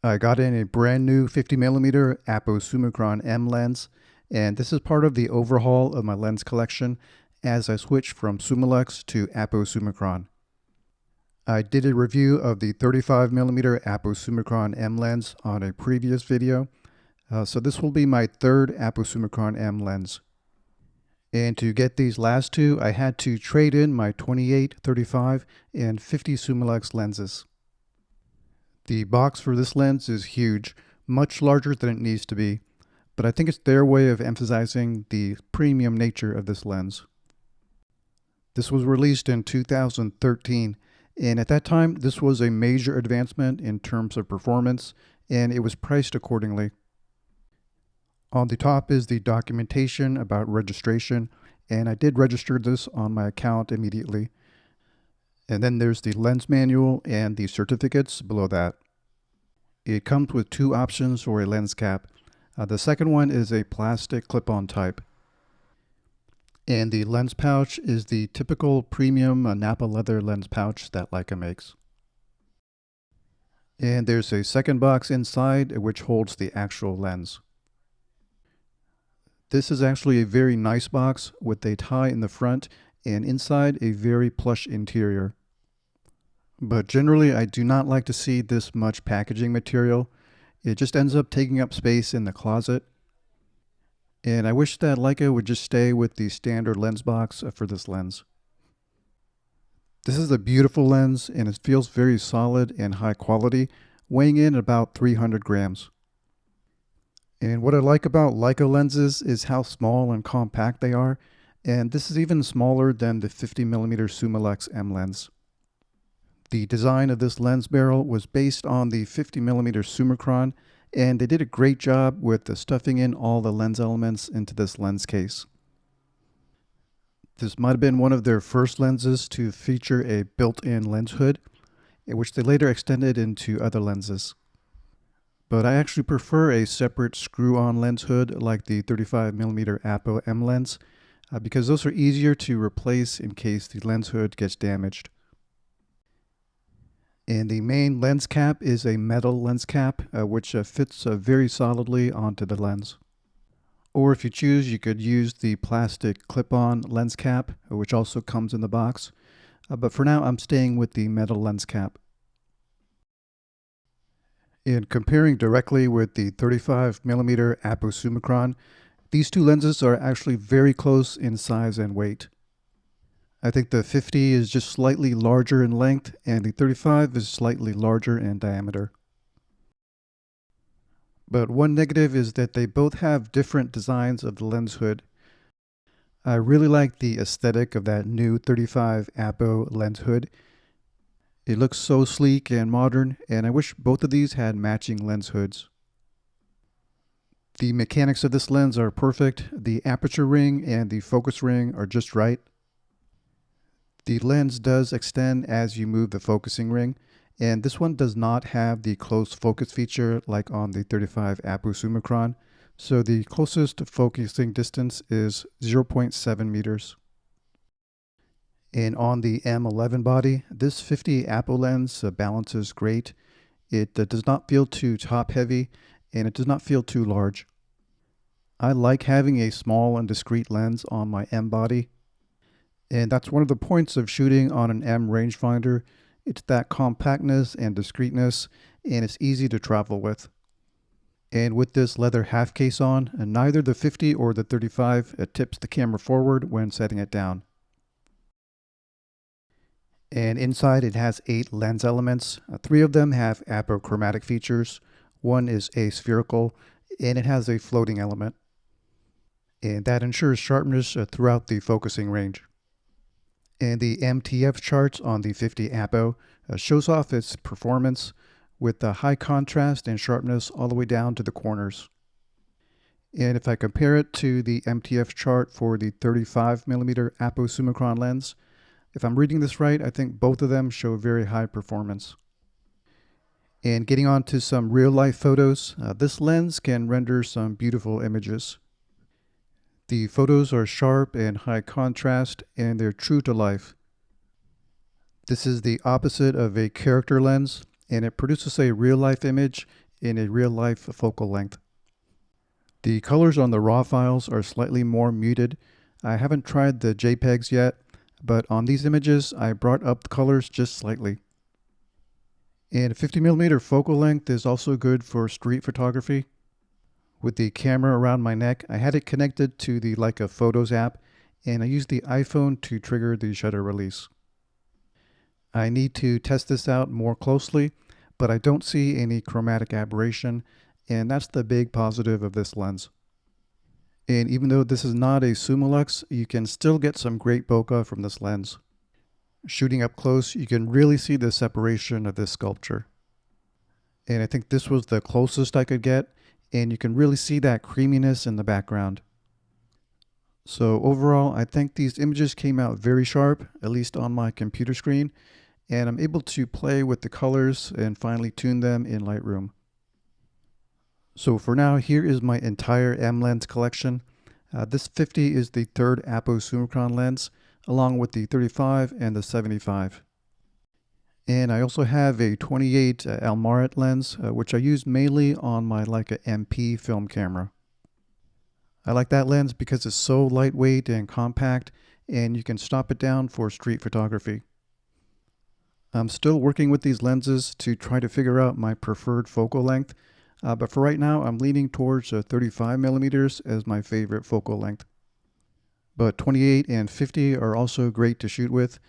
I got in a brand new 50mm APO Summicron-M lens, and this is part of the overhaul of my lens collection as I switch from Summilux to APO Summicron. I did a review of the 35mm APO Summicron-M lens on a previous video, so this will be my third APO Summicron-M lens. And to get these last two, I had to trade in my 28, 35, and 50 Summilux lenses. The box for this lens is huge, much larger than it needs to be, but I think it's their way of emphasizing the premium nature of this lens. This was released in 2013, and at that time this was a major advancement in terms of performance, and it was priced accordingly. On the top is the documentation about registration, and I did register this on my account immediately. And then there's the lens manual and the certificates below that. It comes with two options for a lens cap. The second one is a plastic clip-on type. And the lens pouch is the typical premium Napa leather lens pouch that Leica makes. And there's a second box inside which holds the actual lens. This is actually a very nice box with a tie in the front and inside a very plush interior. But generally I do not like to see this much packaging material. It just ends up taking up space in the closet. And I wish that Leica would just stay with the standard lens box for this lens. This is a beautiful lens and it feels very solid and high quality, weighing in about 300 grams. And what I like about Leica lenses is how small and compact they are, and this is even smaller than the 50mm Summilux M lens. The design of this lens barrel was based on the 50mm Summicron, and they did a great job with stuffing in all the lens elements into this lens case. This might have been one of their first lenses to feature a built-in lens hood, which they later extended into other lenses. But I actually prefer a separate screw-on lens hood like the 35mm APO M lens because those are easier to replace in case the lens hood gets damaged. And the main lens cap is a metal lens cap which fits very solidly onto the lens. Or if you choose, you could use the plastic clip-on lens cap which also comes in the box. But for now I'm staying with the metal lens cap. In comparing directly with the 35mm APO Summicron, these two lenses are actually very close in size and weight. I think the 50 is just slightly larger in length and the 35 is slightly larger in diameter. But one negative is that they both have different designs of the lens hood. I really like the aesthetic of that new 35 APO lens hood. It looks so sleek and modern, and I wish both of these had matching lens hoods. The mechanics of this lens are perfect. The aperture ring and the focus ring are just right. The lens does extend as you move the focusing ring, and this one does not have the close focus feature like on the 35 APO Summicron, so the closest focusing distance is 0.7 meters. And on the M11 body, this 50 APO lens balances great. It does not feel too top heavy and it does not feel too large. I like having a small and discreet lens on my M body. And that's one of the points of shooting on an M rangefinder. It's that compactness and discreetness, and it's easy to travel with. And with this leather half case on, neither the 50 or the 35 tips the camera forward when setting it down. And inside it has 8 lens elements. 3 of them have apochromatic features. One is aspherical, and it has a floating element. And that ensures sharpness throughout the focusing range. And the MTF charts on the 50 APO shows off its performance with the high contrast and sharpness all the way down to the corners. And if I compare it to the MTF chart for the 35mm APO Summicron lens, if I'm reading this right, I think both of them show very high performance. And getting on to some real-life photos, this lens can render some beautiful images. The photos are sharp and high contrast, and they're true to life. This is the opposite of a character lens, and it produces a real-life image in a real life focal length. The colors on the raw files are slightly more muted. I haven't tried the JPEGs yet, but on these images I brought up the colors just slightly. And 50mm focal length is also good for street photography. With the camera around my neck, I had it connected to the Leica Photos app, and I used the iPhone to trigger the shutter release. I need to test this out more closely, but I don't see any chromatic aberration, and that's the big positive of this lens. And even though this is not a Summilux, you can still get some great bokeh from this lens. Shooting up close, you can really see the separation of this sculpture. And I think this was the closest I could get, and you can really see that creaminess in the background. So overall, I think these images came out very sharp, at least on my computer screen, and I'm able to play with the colors and finally tune them in Lightroom. So for now, here is my entire M lens collection. This 50 is the third APO Summicron lens, along with the 35 and the 75. And I also have a 28 Almaret lens, which I use mainly on my Leica MP film camera. I like that lens because it's so lightweight and compact, and you can stop it down for street photography. I'm still working with these lenses to try to figure out my preferred focal length, but for right now I'm leaning towards 35mm as my favorite focal length. But 28 and 50 are also great to shoot with,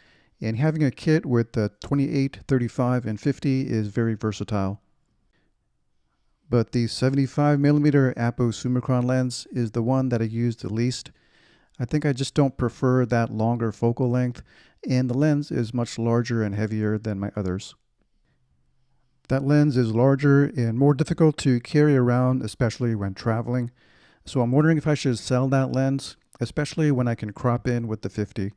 and having a kit with the 28, 35, and 50 is very versatile. But the 75mm APO Summicron lens is the one that I use the least. I think I just don't prefer that longer focal length, and the lens is much larger and heavier than my others. That lens is larger and more difficult to carry around, especially when traveling, so I'm wondering if I should sell that lens, especially when I can crop in with the 50.